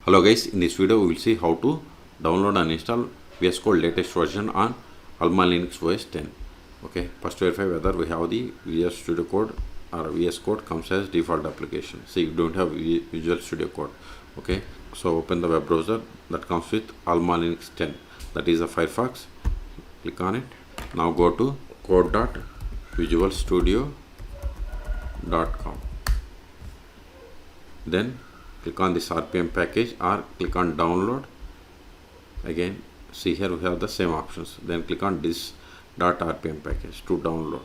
Hello guys, in this video we will see how to download and install VS Code latest version on AlmaLinux OS 10. Okay, first verify whether we have the Visual Studio Code or VS Code comes as default application. See, you don't have Visual Studio Code. Okay, so open the web browser that comes with AlmaLinux 10. That is the Firefox. Click on it. Now go to code.visualstudio.com. Then click on this RPM package or click on download. Again, see here we have the same options. Then click on this .rpm package to download.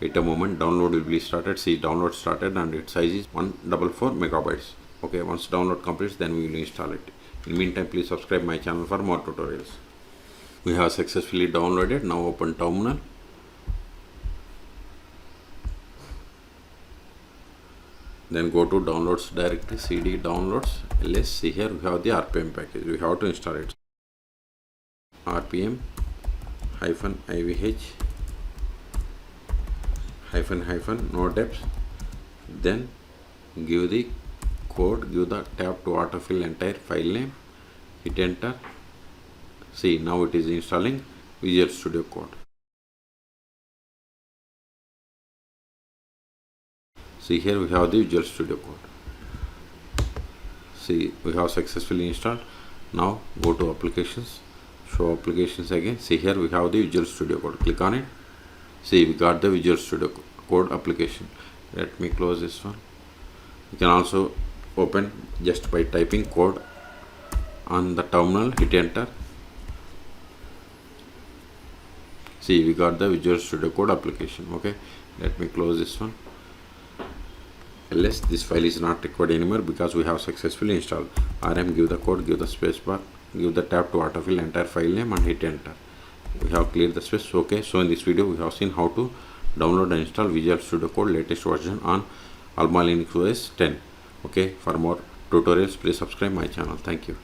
Wait a moment, download will be started. See, download started and its size is 144 megabytes. Okay, once download completes, then we will install it. In the meantime, please subscribe my channel for more tutorials. We have successfully downloaded. Now open terminal. Then go to downloads directory, cd downloads, ls. See here we have the RPM package. We have to install it. RPM -ivh no depth. Then give the code, give the tab to autofill entire file name, hit enter. See, now it is installing Visual Studio Code. See here we have the Visual Studio Code. See, we have successfully installed. Now go to applications, show applications again. See here we have the Visual Studio Code. Click on it. See, we got the Visual Studio Code application. Let me close this one. You can also open just by typing code on the terminal, hit enter. See, we got the Visual Studio Code application. Okay, let me close this one. Ls, this file is not required anymore because we have successfully installed. rm, give the code, give the space bar, give the tab to autofill entire file name and hit enter. We have cleared the space. Okay, so in this video we have seen how to download and install Visual Studio Code latest version on AlmaLinux OS 10. Okay, for more tutorials please subscribe my channel. Thank you.